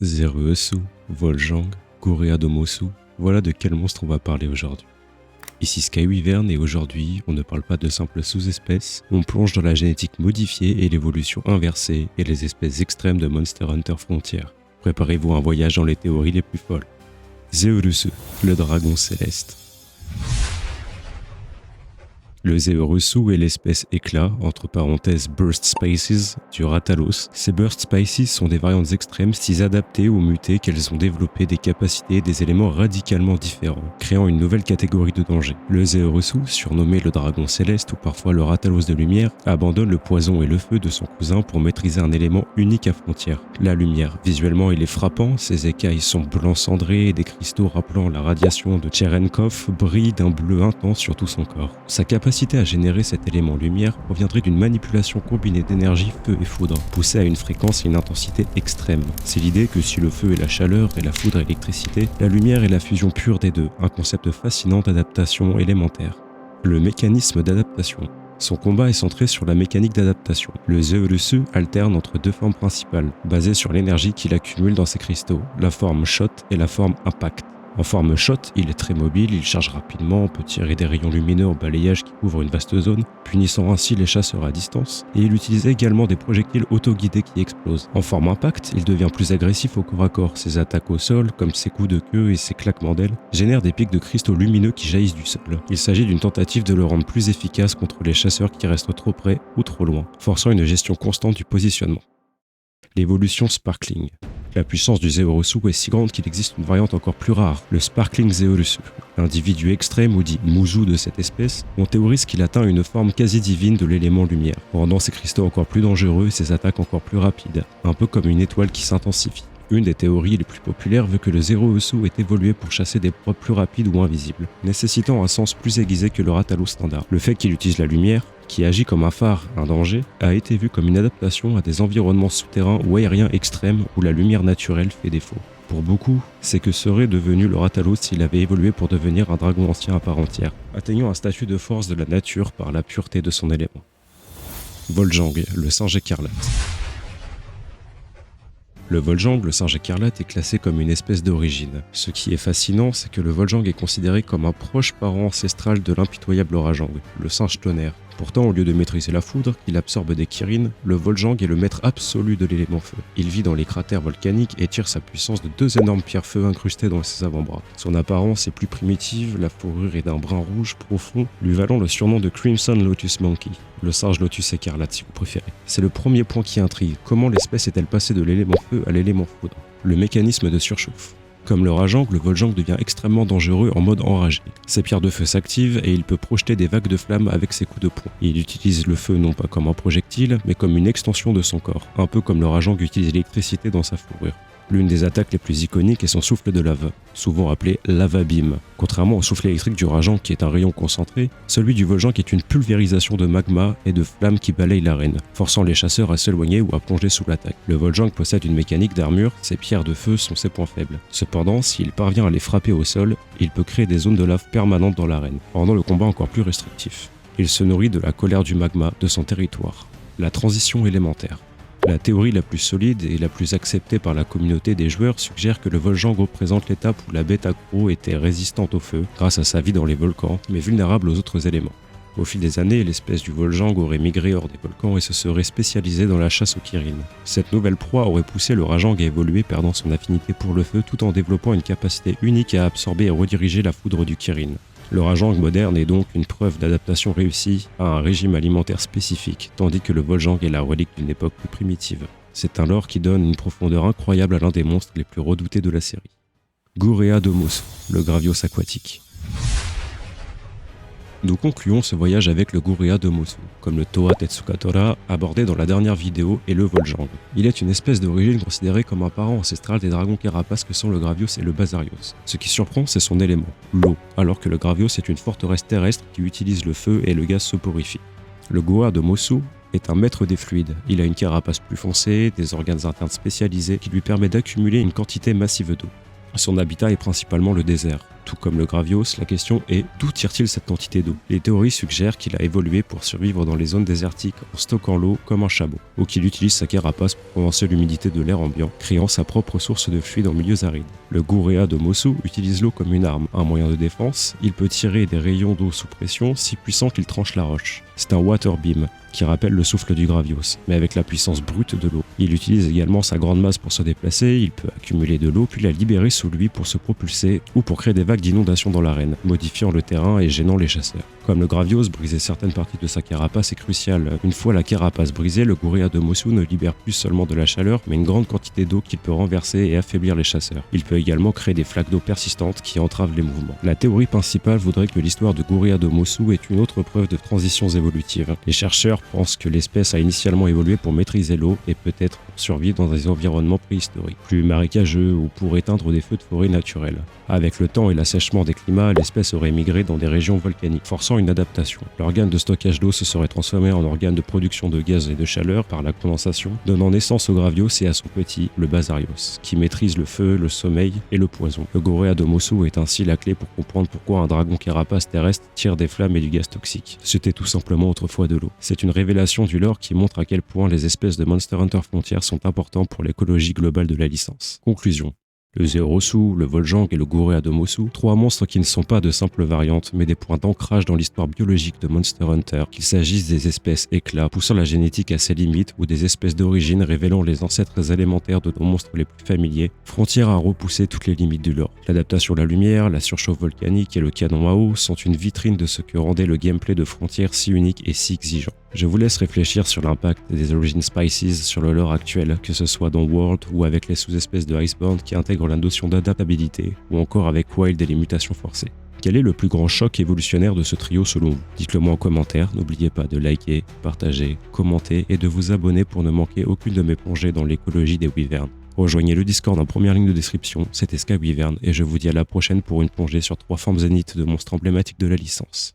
Zeruesu, Voljank, Goreadomosu, voilà de quel monstre on va parler aujourd'hui. Ici Skywyvern et aujourd'hui, on ne parle pas de simples sous-espèces, on plonge dans la génétique modifiée et l'évolution inversée et les espèces extrêmes de Monster Hunter Frontier. Préparez-vous à un voyage dans les théories les plus folles. Zeruesu, le dragon céleste. Le Zeruesu est l'espèce éclat, entre parenthèses Burst Species, du Rathalos. Ces Burst Species sont des variantes extrêmes si adaptées ou mutées qu'elles ont développé des capacités et des éléments radicalement différents, créant une nouvelle catégorie de danger. Le Zeruesu, surnommé le dragon céleste ou parfois le Rathalos de lumière, abandonne le poison et le feu de son cousin pour maîtriser un élément unique à Frontier, la lumière. Visuellement, il est frappant, ses écailles sont blanc cendré et des cristaux rappelant la radiation de Cherenkov brillent d'un bleu intense sur tout son corps. Sa capacité à générer cet élément lumière proviendrait d'une manipulation combinée d'énergie, feu et foudre, poussée à une fréquence et une intensité extrême. C'est l'idée que si le feu est la chaleur et la foudre est l'électricité, la lumière est la fusion pure des deux, un concept fascinant d'adaptation élémentaire. Le mécanisme d'adaptation. Son combat est centré sur la mécanique d'adaptation. Le Zeruesu alterne entre deux formes principales, basées sur l'énergie qu'il accumule dans ses cristaux, la forme shot et la forme impact. En forme shot, il est très mobile, il charge rapidement, peut tirer des rayons lumineux au balayage qui couvrent une vaste zone, punissant ainsi les chasseurs à distance, et il utilise également des projectiles autoguidés qui explosent. En forme impact, il devient plus agressif au corps à corps, ses attaques au sol, comme ses coups de queue et ses claquements d'ailes, génèrent des pics de cristaux lumineux qui jaillissent du sol. Il s'agit d'une tentative de le rendre plus efficace contre les chasseurs qui restent trop près ou trop loin, forçant une gestion constante du positionnement. L'évolution Sparkling. La puissance du Zeruesu est si grande qu'il existe une variante encore plus rare, le Sparkling Zeruesu. L'individu extrême ou dit Muzu de cette espèce, on théorise qu'il atteint une forme quasi divine de l'élément lumière, rendant ses cristaux encore plus dangereux et ses attaques encore plus rapides, un peu comme une étoile qui s'intensifie. Une des théories les plus populaires veut que le Zeruesu ait évolué pour chasser des proies plus rapides ou invisibles, nécessitant un sens plus aiguisé que le Rathalos standard. Le fait qu'il utilise la lumière, qui agit comme un phare, un danger, a été vu comme une adaptation à des environnements souterrains ou aériens extrêmes où la lumière naturelle fait défaut. Pour beaucoup, c'est que serait devenu le Rathalos s'il avait évolué pour devenir un dragon ancien à part entière, atteignant un statut de force de la nature par la pureté de son élément. Voljank, le singe écarlate. Le Voljank, le singe écarlate, est classé comme une espèce d'origine. Ce qui est fascinant, c'est que le Voljank est considéré comme un proche parent ancestral de l'impitoyable Rajang, le singe tonnerre. Pourtant, au lieu de maîtriser la foudre, qu'il absorbe des Kirin, le Voljank est le maître absolu de l'élément feu. Il vit dans les cratères volcaniques et tire sa puissance de deux énormes pierres-feu incrustées dans ses avant-bras. Son apparence est plus primitive, la fourrure est d'un brun rouge profond, lui valant le surnom de Crimson Lotus Monkey, le singe lotus écarlate si vous préférez. C'est le premier point qui intrigue, comment l'espèce est-elle passée de l'élément feu à l'élément foudre? Le mécanisme de surchauffe. Comme le Rajang, le Voljank devient extrêmement dangereux en mode enragé. Ses pierres de feu s'activent et il peut projeter des vagues de flammes avec ses coups de poing. Il utilise le feu non pas comme un projectile, mais comme une extension de son corps, un peu comme le Rajang utilise l'électricité dans sa fourrure. L'une des attaques les plus iconiques est son souffle de lave, souvent appelé lava beam. Contrairement au souffle électrique du Rajang qui est un rayon concentré, celui du Voljank est une pulvérisation de magma et de flammes qui balayent l'arène, forçant les chasseurs à s'éloigner ou à plonger sous l'attaque. Le Voljank possède une mécanique d'armure, ses pierres de feu sont ses points faibles. Cependant, s'il parvient à les frapper au sol, il peut créer des zones de lave permanentes dans l'arène, rendant le combat encore plus restrictif. Il se nourrit de la colère du magma de son territoire. La transition élémentaire. La théorie la plus solide et la plus acceptée par la communauté des joueurs suggère que le Voljank représente l'étape où la bête accro était résistante au feu grâce à sa vie dans les volcans, mais vulnérable aux autres éléments. Au fil des années, l'espèce du Voljank aurait migré hors des volcans et se serait spécialisée dans la chasse aux Kirin. Cette nouvelle proie aurait poussé le Rajang à évoluer, perdant son affinité pour le feu tout en développant une capacité unique à absorber et rediriger la foudre du Kirin. Le Rajang moderne est donc une preuve d'adaptation réussie à un régime alimentaire spécifique, tandis que le Voljank est la relique d'une époque plus primitive. C'est un lore qui donne une profondeur incroyable à l'un des monstres les plus redoutés de la série. Goreadomosu, le Gravios aquatique. Nous concluons ce voyage avec le Goreadomosu, comme le Toa Tetsukatora abordé dans la dernière vidéo et le Voljank. Il est une espèce d'origine considérée comme un parent ancestral des dragons carapaces que sont le Gravios et le Basarios. Ce qui surprend, c'est son élément, l'eau, alors que le Gravios est une forteresse terrestre qui utilise le feu et le gaz soporifique. Le Goreadomosu est un maître des fluides. Il a une carapace plus foncée, des organes internes spécialisés qui lui permettent d'accumuler une quantité massive d'eau. Son habitat est principalement le désert. tout comme le Gravios, la question est d'où tire-t-il cette quantité d'eau? Les théories suggèrent qu'il a évolué pour survivre dans les zones désertiques en stockant l'eau comme un chameau, ou qu'il utilise sa carapace pour condenser l'humidité de l'air ambiant, créant sa propre source de fluide en milieux arides. Le Gouréa de Mossou utilise l'eau comme une arme, un moyen de défense. Il peut tirer des rayons d'eau sous pression si puissants qu'ils tranchent la roche. C'est un water beam, qui rappelle le souffle du Gravios, mais avec la puissance brute de l'eau. Il utilise également sa grande masse pour se déplacer, il peut accumuler de l'eau puis la libérer sous lui pour se propulser ou pour créer des vagues d'inondation dans l'arène, modifiant le terrain et gênant les chasseurs. Comme le Gravios, briser certaines parties de sa carapace est crucial. Une fois la carapace brisée, le Gouréa de Mossou ne libère plus seulement de la chaleur, mais une grande quantité d'eau qu'il peut renverser et affaiblir les chasseurs. Il peut également créer des flaques d'eau persistantes qui entravent les mouvements. La théorie principale voudrait que l'histoire de Gouréa de Mossou est une autre preuve de transitions évolutives. Les chercheurs pensent que l'espèce a initialement évolué pour maîtriser l'eau et peut-être pour survivre dans des environnements préhistoriques, plus marécageux ou pour éteindre des feux de forêt naturels. Avec le temps et l'assèchement des climats, l'espèce aurait migré dans des régions volcaniques, forçant une adaptation. L'organe de stockage d'eau se serait transformé en organe de production de gaz et de chaleur par la condensation, donnant naissance au Gravios et à son petit, le Basarios, qui maîtrise le feu, le sommeil et le poison. Le Gouréa de Mossou est ainsi la clé pour comprendre pourquoi un dragon carapace terrestre tire des flammes et du gaz toxique. C'était tout simplement autrefois de l'eau. C'est une révélation du lore qui montre à quel point les espèces de Monster Hunter Frontier sont importantes pour l'écologie globale de la licence. Conclusion. Le Zéorosu, le Voljang et le Gouréa de Mossou, trois monstres qui ne sont pas de simples variantes, mais des points d'ancrage dans l'histoire biologique de Monster Hunter, qu'il s'agisse des espèces éclats poussant la génétique à ses limites ou des espèces d'origine révélant les ancêtres élémentaires de nos monstres les plus familiers, Frontier a repoussé toutes les limites du lore. L'adaptation à la lumière, la surchauffe volcanique et le canon à eau sont une vitrine de ce que rendait le gameplay de Frontier si unique et si exigeant. Je vous laisse réfléchir sur l'impact des Origin Spices sur le lore actuel, que ce soit dans World ou avec les sous-espèces de Iceborne qui intègrent la notion d'adaptabilité, ou encore avec Wild et les mutations forcées. Quel est le plus grand choc évolutionnaire de ce trio selon vous? Dites-le moi en commentaire, n'oubliez pas de liker, partager, commenter et de vous abonner pour ne manquer aucune de mes plongées dans l'écologie des Wyverns. Rejoignez le Discord en première ligne de description, c'était Sky Wyvern et je vous dis à la prochaine pour une plongée sur 3 formes zéniths de monstres emblématiques de la licence.